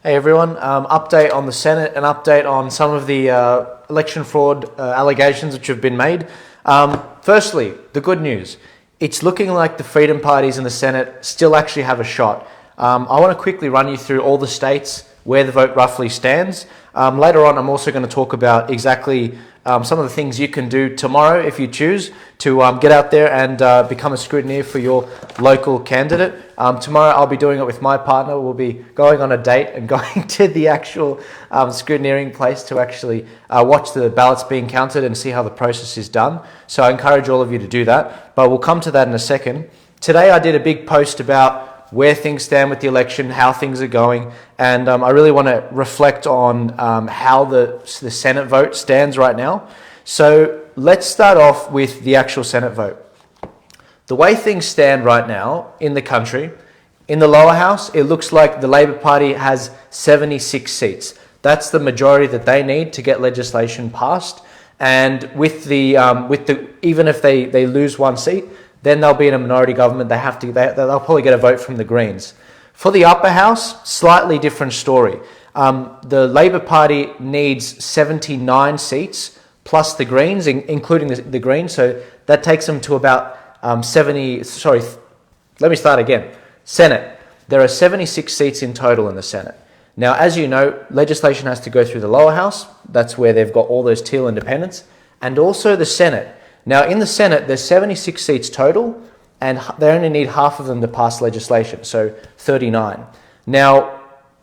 Hey everyone, update on the Senate, an update on some of the election fraud allegations which have been made. Firstly, the good news. It's looking like the Freedom parties in the Senate still actually have a shot. I want to quickly run you through all the states where the vote roughly stands. Later on, I'm also going to talk about exactly some of the things you can do tomorrow if you choose to get out there and become a scrutineer for your local candidate. Tomorrow I'll be doing it with my partner. We'll be going on a date and going to the actual scrutineering place to actually watch the ballots being counted and see how the process is done. So I encourage all of you to do that, but we'll come to that in a second. Today I did a big post about where things stand with the election, how things are going, and I really want to reflect on how the Senate vote stands right now. So let's start off with the actual Senate vote. The way things stand right now in the country, in the lower house, it looks like the Labor Party has 76 seats. That's the majority that they need to get legislation passed. And with the even if they lose one seat, then they'll be in a minority government. They'll probably get a vote from the Greens. For the upper house, slightly different story. The Labor Party needs 79 seats plus the Greens, including the Greens. So that takes them to about 70. Sorry, let me start again. Senate. There are 76 seats in total in the Senate. Now, as you know, legislation has to go through the lower house. That's where they've got all those teal independents, and also the Senate. Now, in the Senate, there's 76 seats total, and they only need half of them to pass legislation, so 39. Now,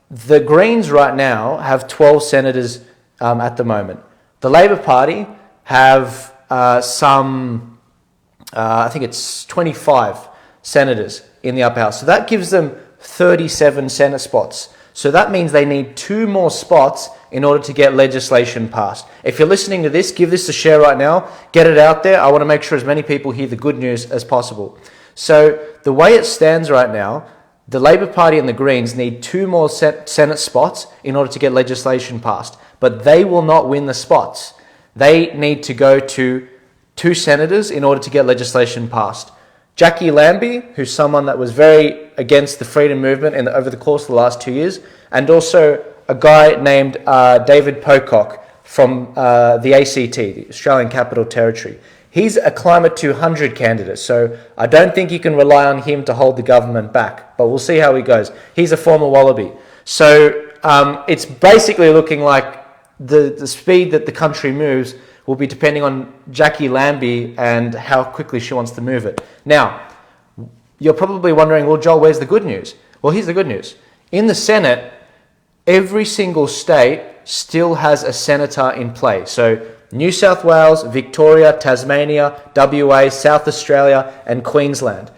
the Greens right now have 12 senators at the moment. The Labor Party have I think it's 25 senators in the upper house. So that gives them 37 Senate spots. So that means they need 2 more spots in order to get legislation passed. If you're listening to this, give this a share right now. Get it out there. I want to make sure as many people hear the good news as possible. So the way it stands right now, the Labor Party and the Greens need 2 more Senate spots in order to get legislation passed. But they will not win the spots. They need to go to 2 senators in order to get legislation passed. Jackie Lambie, who's someone that was very against the freedom movement over the course of the last 2 years, and also a guy named David Pocock from the ACT, the Australian Capital Territory. He's a Climate 200 candidate, so I don't think you can rely on him to hold the government back, but we'll see how he goes. He's a former Wallaby. So it's basically looking like the speed that the country moves will be depending on Jackie Lambie and how quickly she wants to move it. Now, you're probably wondering, well, Joel, where's the good news? Well, here's the good news. In the Senate, every single state still has a senator in play. So New South Wales, Victoria, Tasmania, WA, South Australia, and Queensland.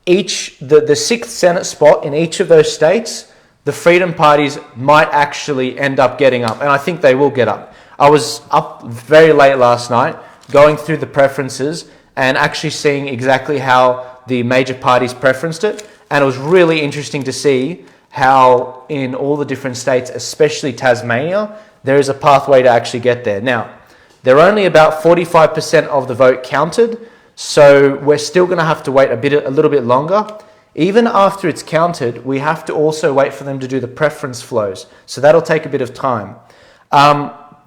The 6th Senate spot in each of those states, the Freedom parties might actually end up getting up, and I think they will get up. I was up very late last night going through the preferences and actually seeing exactly how the major parties preferenced it, and it was really interesting to see how in all the different states, especially Tasmania, there is a pathway to actually get there. Now, they're only about 45% of the vote counted, so we're still going to have to wait a little bit longer. Even after it's counted, we have to also wait for them to do the preference flows, so that'll take a bit of time.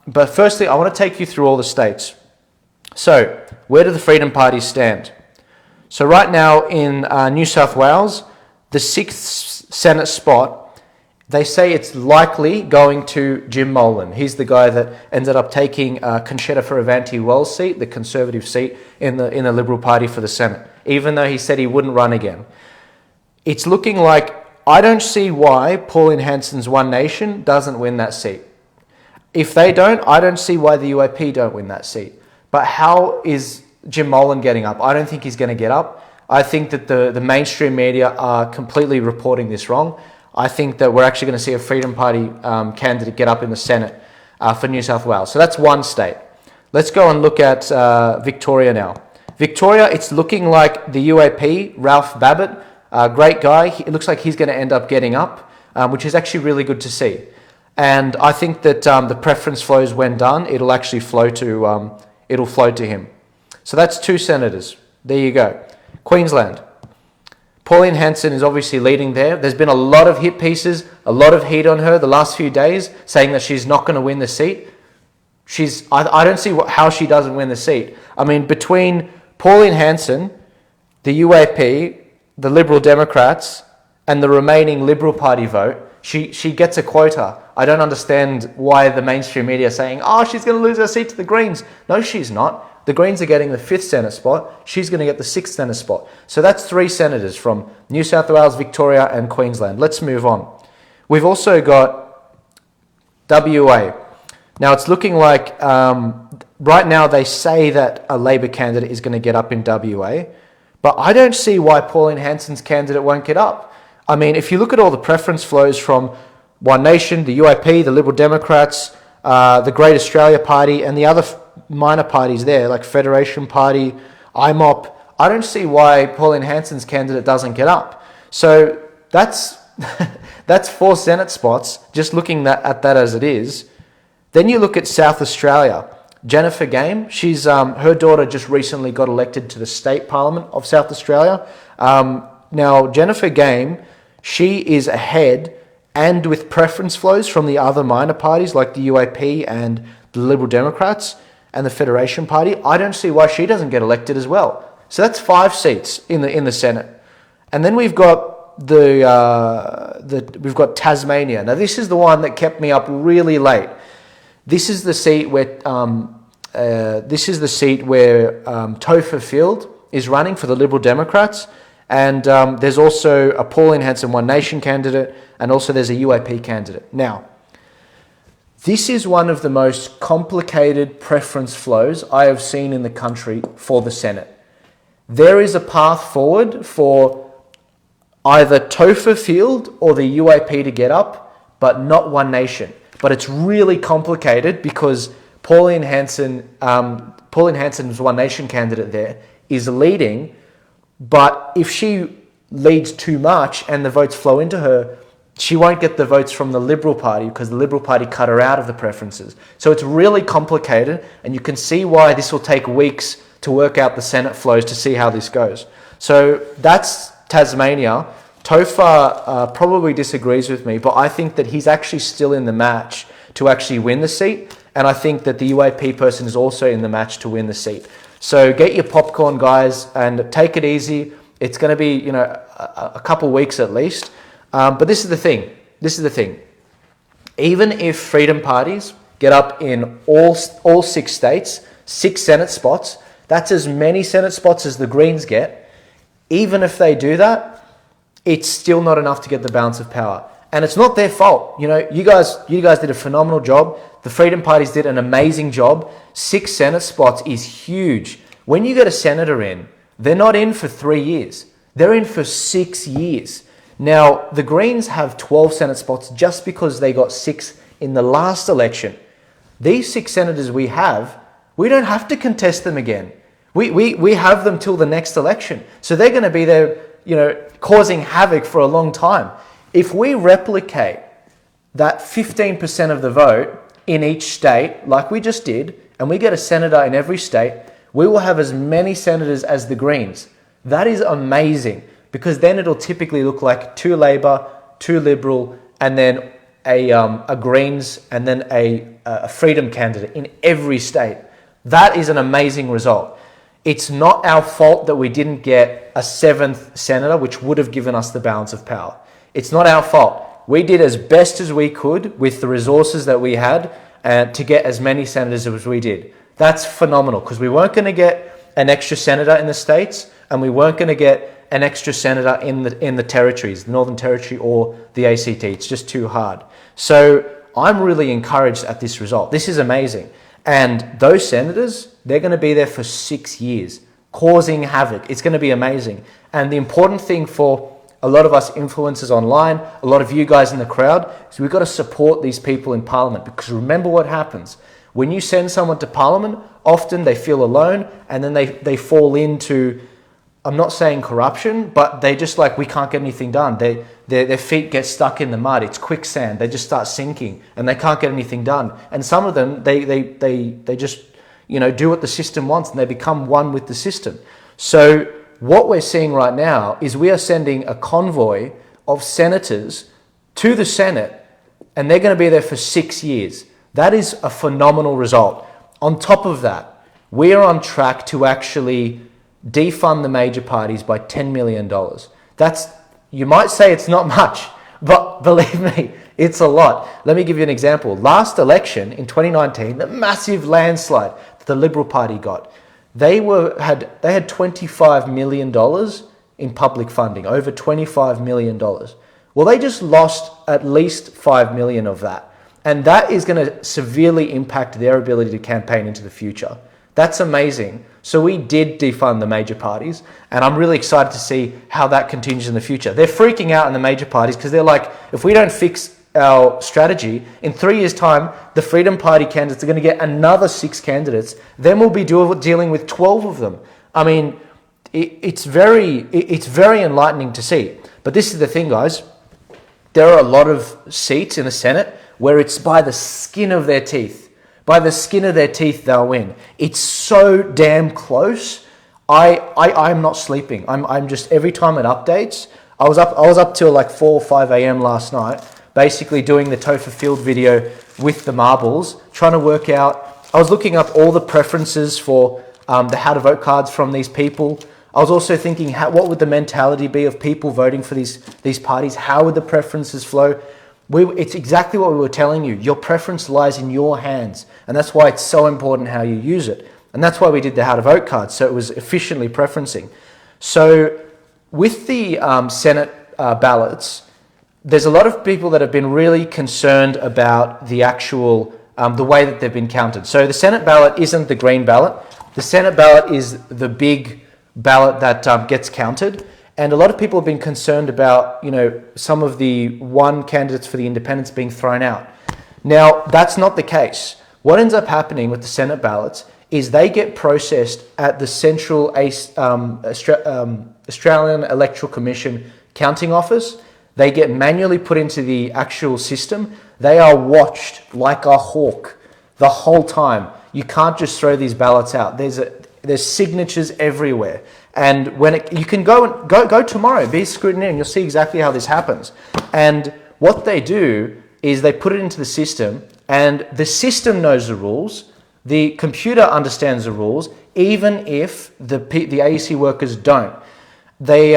But firstly, I want to take you through all the states. So, where do the Freedom parties stand? So right now in New South Wales, the 6th Senate spot, they say it's likely going to Jammal. He's the guy that ended up taking Concetta Fierravanti-Wells' seat, the Conservative seat in the Liberal Party for the Senate, even though he said he wouldn't run again. It's looking like I don't see why Pauline Hanson's One Nation doesn't win that seat. If they don't, I don't see why the UAP don't win that seat. But how is Jammal getting up? I don't think he's going to get up. I think that the mainstream media are completely reporting this wrong. I think that we're actually going to see a Freedom Party candidate get up in the Senate for New South Wales. So that's one state. Let's go and look at Victoria now. Victoria, it's looking like the UAP, Ralph Babbitt, great guy. It looks like he's going to end up getting up, which is actually really good to see. And I think that the preference flows, when done, it'll actually flow to him. So that's 2 senators. There you go. Queensland. Pauline Hanson is obviously leading there. There's been a lot of hit pieces, a lot of heat on her the last few days, saying that she's not going to win the seat. I don't see how she doesn't win the seat. I mean, between Pauline Hanson, the UAP, the Liberal Democrats, and the remaining Liberal Party vote, she gets a quota. I don't understand why the mainstream media are saying, oh, she's going to lose her seat to the Greens. No, she's not. The Greens are getting the 5th Senate spot. She's going to get the 6th Senate spot. So that's 3 senators from New South Wales, Victoria, and Queensland. Let's move on. We've also got WA. Now, it's looking like right now they say that a Labor candidate is going to get up in WA, but I don't see why Pauline Hanson's candidate won't get up. I mean, if you look at all the preference flows from One Nation, the UAP, the Liberal Democrats, the Great Australia Party, and the other minor parties there, like Federation Party, IMOP, I don't see why Pauline Hanson's candidate doesn't get up. So that's that's 4 Senate spots, just looking at that as it is. Then you look at South Australia. Jennifer Game, she's her daughter just recently got elected to the state parliament of South Australia. Now, Jennifer Game, she is ahead and with preference flows from the other minor parties like the UAP and the Liberal Democrats and the Federation Party. I don't see why she doesn't get elected as well. So that's 5 seats in the Senate. And then we've got we've got Tasmania. Now, this is the one that kept me up really late. This is the seat where Topher Field is running for the Liberal Democrats, and there's also a Pauline Hanson One Nation candidate, and also there's a UAP candidate. Now, this is one of the most complicated preference flows I have seen in the country for the Senate. There is a path forward for either Topher Field or the UAP to get up, but not One Nation. But it's really complicated because Pauline Hanson's One Nation candidate there is leading, but if she leads too much and the votes flow into her, she won't get the votes from the Liberal Party because the Liberal Party cut her out of the preferences. So it's really complicated, and you can see why this will take weeks to work out the Senate flows to see how this goes. So that's Tasmania. Topher probably disagrees with me, but I think that he's actually still in the match to actually win the seat, and I think that the UAP person is also in the match to win the seat. So get your popcorn, guys, and take it easy. It's going to be, a couple weeks at least. But this is the thing. Even if freedom parties get up in all 6 states, 6 Senate spots, that's as many Senate spots as the Greens get. Even if they do that, it's still not enough to get the balance of power. And it's not their fault. You guys did a phenomenal job. The freedom parties did an amazing job. 6 Senate spots is huge. When you get a senator in, they're not in for 3 years. They're in for 6 years. Now, the Greens have 12 Senate spots just because they got 6 in the last election. These 6 senators we don't have to contest them again. We have them till the next election. So they're going to be there, causing havoc for a long time. If we replicate that 15% of the vote in each state, like we just did, and we get a senator in every state, we will have as many senators as the Greens. That is amazing, because then it'll typically look like 2 Labor, 2 Liberal, and then a Greens, and then a Freedom candidate in every state. That is an amazing result. It's not our fault that we didn't get a 7th senator, which would have given us the balance of power. It's not our fault. We did as best as we could with the resources that we had to get as many senators as we did. That's phenomenal, because we weren't going to get an extra senator in the states, and we weren't going to get an extra senator in the territories, the Northern Territory or the ACT. It's just too hard. So I'm really encouraged at this result. This is amazing. And those senators, they're going to be there for 6 years, causing havoc. It's going to be amazing. And the important thing for a lot of us influencers online, a lot of you guys in the crowd, is we've got to support these people in Parliament, because remember what happens. When you send someone to Parliament, often they feel alone, and then they fall into, I'm not saying corruption, but they just we can't get anything done. Their feet get stuck in the mud. It's quicksand. They just start sinking, and they can't get anything done. And some of them, they just do what the system wants, and they become one with the system. So what we're seeing right now is we are sending a convoy of senators to the Senate, and they're going to be there for 6 years. That is a phenomenal result. On top of that, we are on track to actually defund the major parties by $10 million. That's, you might say it's not much, but believe me, it's a lot. Let me give you an example. Last election in 2019, the massive landslide that the Liberal Party got, they had $25 million in public funding, over $25 million. Well, they just lost at least 5 million of that. And that is going to severely impact their ability to campaign into the future. That's amazing. So we did defund the major parties, and I'm really excited to see how that continues in the future. They're freaking out in the major parties because they're like, if we don't fix our strategy, in 3 years' time, the Freedom Party candidates are going to get another 6 candidates. Then we'll be dealing with 12 of them. I mean, it's very enlightening to see. But this is the thing, guys. There are a lot of seats in the Senate where it's by the skin of their teeth. By the skin of their teeth, they'll win. It's so damn close. I'm not sleeping. I'm just, every time it updates, I was up till like 4 or 5 a.m. last night, basically doing the Topher Field video with the marbles, trying to work out, I was looking up all the preferences for the how to vote cards from these people. I was also thinking, what would the mentality be of people voting for these parties? How would the preferences flow? It's exactly what we were telling you. Your preference lies in your hands. And that's why it's so important how you use it. And that's why we did the how to vote cards. So it was efficiently preferencing. So with the Senate ballots, there's a lot of people that have been really concerned about the actual, the way that they've been counted. So the Senate ballot isn't the green ballot. The Senate ballot is the big ballot that gets counted. And a lot of people have been concerned about, some of the candidates for the independents being thrown out. Now, that's not the case. What ends up happening with the Senate ballots is they get processed at the Central Australian Electoral Commission counting office. They get manually put into the actual system. They are watched like a hawk the whole time. You can't just throw these ballots out. There's signatures everywhere. And you can go tomorrow, be a scrutineer, and you'll see exactly how this happens. And what they do is they put it into the system, and the system knows the rules. The computer understands the rules, even if the AEC workers don't. The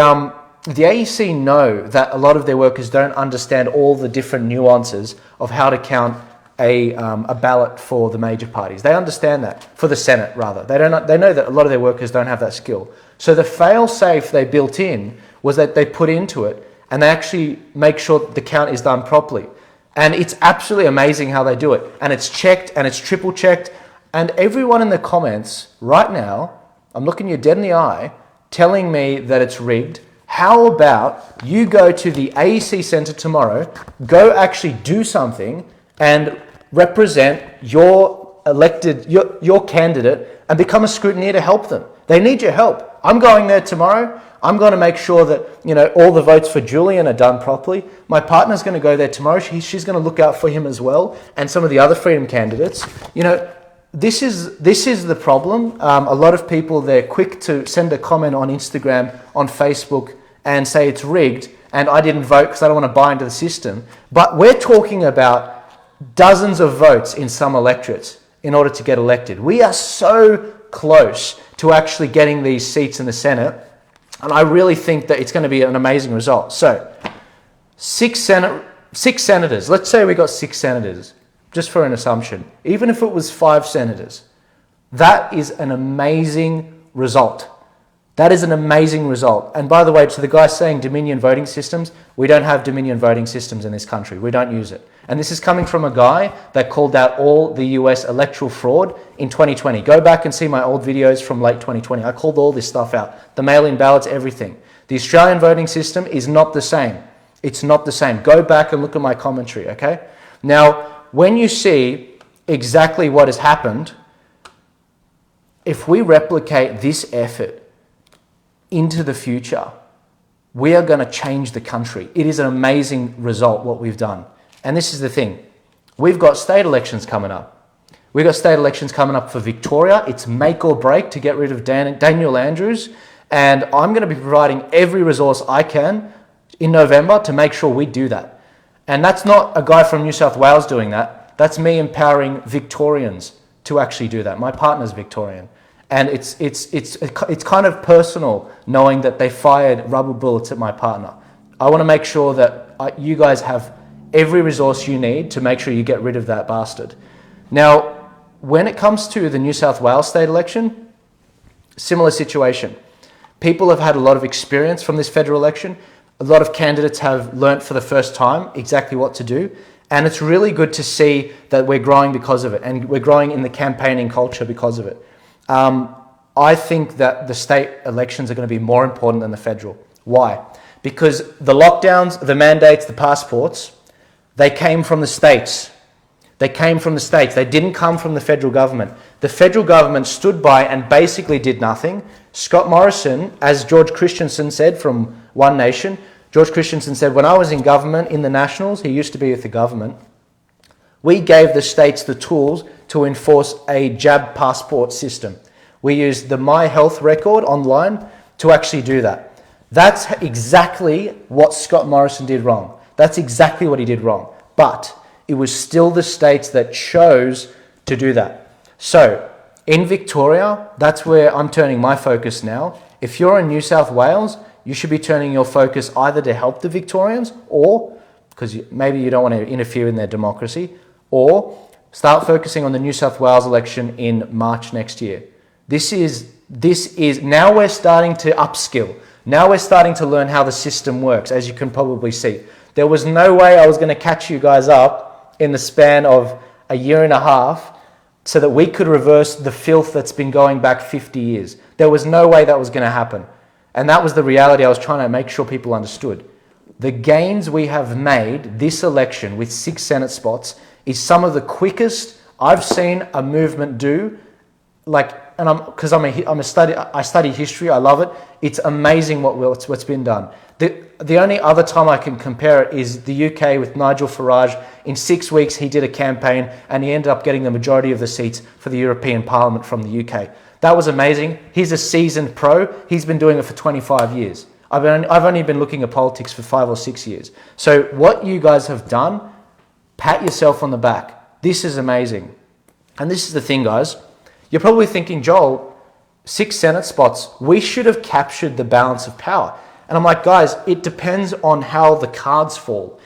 AEC know that a lot of their workers don't understand all the different nuances of how to count a ballot for the major parties. They understand that, for the Senate rather. They know that a lot of their workers don't have that skill. So the fail-safe they built in was that they put into it, and they actually make sure that the count is done properly. And it's absolutely amazing how they do it. And it's checked, and it's triple checked. And everyone in the comments right now, I'm looking you dead in the eye, telling me that it's rigged. How about you go to the AEC Centre tomorrow, go actually do something, and represent your your candidate, and become a scrutineer to help them. They need your help. I'm going there tomorrow. I'm going to make sure that all the votes for Julian are done properly. My partner's going to go there tomorrow. She's going to look out for him as well, and some of the other Freedom candidates. This is the problem. A lot of people, they're quick to send a comment on Instagram, on Facebook, and say it's rigged, and I didn't vote because I don't want to buy into the system. But we're talking about dozens of votes in some electorates in order to get elected. We are so close to actually getting these seats in the Senate, and I really think that it's going to be an amazing result. So, six senators. Let's say we got 6 senators, just for an assumption. Even if it was 5 senators, that is an amazing result. That is an amazing result. And by the way, to the guy saying Dominion voting systems, we don't have Dominion voting systems in this country. We don't use it. And this is coming from a guy that called out all the US electoral fraud in 2020. Go back and see my old videos from late 2020. I called all this stuff out. The mail-in ballots, everything. The Australian voting system is not the same. It's not the same. Go back and look at my commentary, okay? Now, when you see exactly what has happened, if we replicate this effort into the future, we are going to change the country. It is an amazing result, what we've done. And this is the thing. We've got state elections coming up. We've got state elections coming up for Victoria. It's make or break to get rid of Daniel Andrews. And I'm going to be providing every resource I can in November to make sure we do that. And that's not a guy from New South Wales doing that. That's me empowering Victorians to actually do that. My partner's Victorian. And it's kind of personal knowing that they fired rubber bullets at my partner. I want to make sure that you guys have every resource you need to make sure you get rid of that bastard. Now, when it comes to the New South Wales state election, similar situation. People have had a lot of experience from this federal election. A lot of candidates have learnt for the first time exactly what to do. And it's really good to see that we're growing because of it. And we're growing in the campaigning culture because of it. I think that the state elections are going to be more important than the federal. Why? Because the lockdowns, the mandates, the passports, they came from the states. They came from the states. They didn't come from the federal government. The federal government stood by and basically did nothing. Scott Morrison, as George Christensen said from One Nation, George Christensen said, when I was in government in the Nationals, he used to be with the government, we gave the states the tools to enforce a jab passport system. We used the My Health record online to actually do that. That's exactly what Scott Morrison did wrong. That's exactly what he did wrong. But it was still the states that chose to do that. So in Victoria, that's where I'm turning my focus now. If you're in New South Wales, you should be turning your focus either to help the Victorians or, because maybe you don't want to interfere in their democracy, or start focusing on the New South Wales election in March next year. This is now we're starting to upskill. Now we're starting to learn how the system works, as you can probably see. There was no way I was going to catch you guys up in the span of a year and a half so that we could reverse the filth that's been going back 50 years. There was no way that was going to happen. And that was the reality I was trying to make sure people understood. The gains we have made this election with 6 Senate spots is some of the quickest I've seen a movement do. I study history, I love it. It's amazing what's been done. The only other time I can compare it is the UK with Nigel Farage. In 6 weeks, he did a campaign and he ended up getting the majority of the seats for the European Parliament from the UK. That was amazing. He's a seasoned pro. He's been doing it for 25 years. I've only been looking at politics for 5 or 6 years. So what you guys have done, pat yourself on the back. This is amazing. And this is the thing, guys. You're probably thinking, Joel, 6 Senate spots, we should have captured the balance of power. And I'm like, guys, it depends on how the cards fall.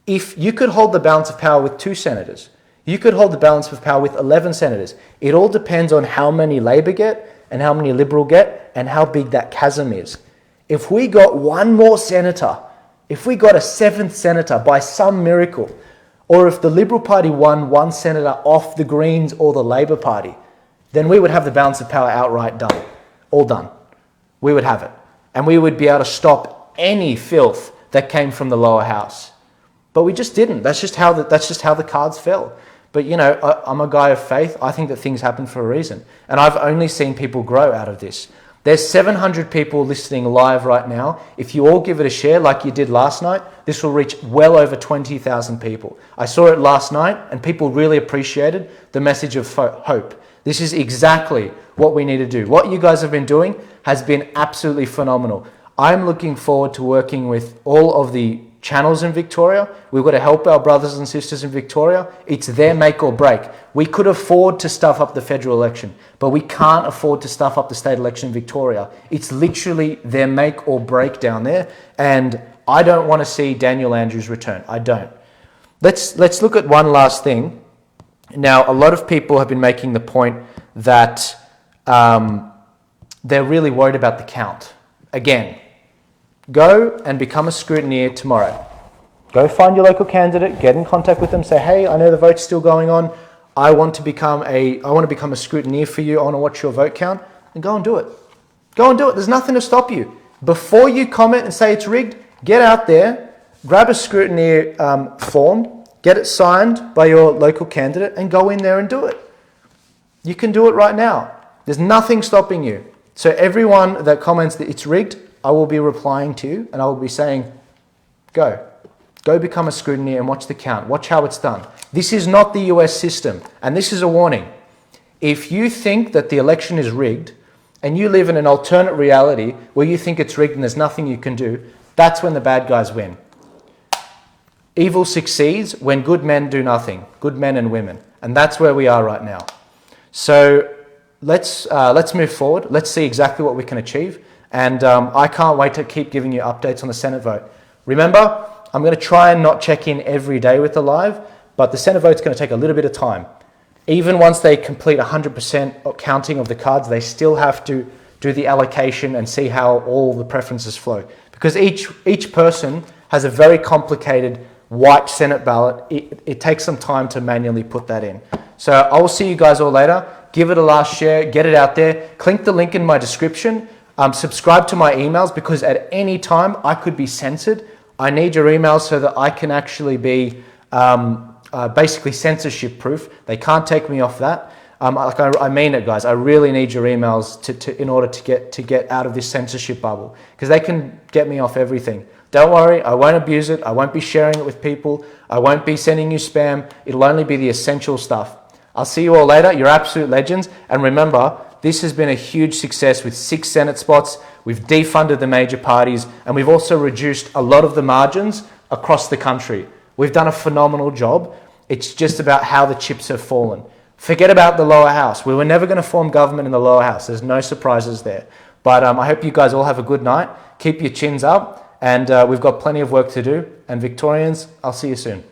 If you could hold the balance of power with 2 senators, you could hold the balance of power with 11 senators. It all depends on how many Labor get and how many Liberal get and how big that chasm is. If we got one more senator, if we got a 7th senator by some miracle, or if the Liberal Party won 1 senator off the Greens or the Labor Party, then we would have the balance of power outright done. All done. We would have it. And we would be able to stop any filth that came from the lower house. But we just didn't. That's just how the cards fell. But, you know, I'm a guy of faith. I think that things happen for a reason. And I've only seen people grow out of this. There's 700 people listening live right now. If you all give it a share like you did last night, this will reach well over 20,000 people. I saw it last night and people really appreciated the message of hope. This is exactly what we need to do. What you guys have been doing has been absolutely phenomenal. I'm looking forward to working with all of the channels in Victoria. We've got to help our brothers and sisters in Victoria. It's their make or break. We could afford to stuff up the federal election, but we can't afford to stuff up the state election in Victoria. It's literally their make or break down there, and I don't want to see Daniel Andrews return. I don't. Let's look at one last thing. Now, a lot of people have been making the point that they're really worried about the count. Again, go and become a scrutineer tomorrow. Go find your local candidate, get in contact with them, say, hey, I know the vote's still going on. I want to become a scrutineer for you. I want to watch your vote count. And go and do it. Go and do it. There's nothing to stop you. Before you comment and say it's rigged, get out there, grab a scrutineer form, get it signed by your local candidate, and go in there and do it. You can do it right now. There's nothing stopping you. So everyone that comments that it's rigged, I will be replying to you and I will be saying, go become a scrutineer and watch the count. Watch how it's done. This is not the US system. And this is a warning. If you think that the election is rigged and you live in an alternate reality where you think it's rigged and there's nothing you can do, that's when the bad guys win. Evil succeeds when good men do nothing, good men and women. And that's where we are right now. So let's move forward. Let's see exactly what we can achieve. And I can't wait to keep giving you updates on the Senate vote. Remember, I'm going to try and not check in every day with the live, but the Senate vote's going to take a little bit of time. Even once they complete 100% counting of the cards, they still have to do the allocation and see how all the preferences flow. Because each person has a very complicated white Senate ballot. It takes some time to manually put that in. So I will see you guys all later. Give it a last share, get it out there. Click the link in my description. Subscribe to my emails, because at any time I could be censored. I need your emails so that I can actually be basically censorship proof. They can't take me off that. I mean it, guys. I really need your emails in order to get out of this censorship bubble, because they can get me off everything. Don't worry, I won't abuse it. I won't be sharing it with people. I won't be sending you spam. It'll only be the essential stuff. I'll see you all later. You're absolute legends. And remember, this has been a huge success with 6 Senate spots. We've defunded the major parties, and we've also reduced a lot of the margins across the country. We've done a phenomenal job. It's just about how the chips have fallen. Forget about the lower house. We were never going to form government in the lower house. There's no surprises there. But I hope you guys all have a good night. Keep your chins up, and we've got plenty of work to do. And Victorians, I'll see you soon.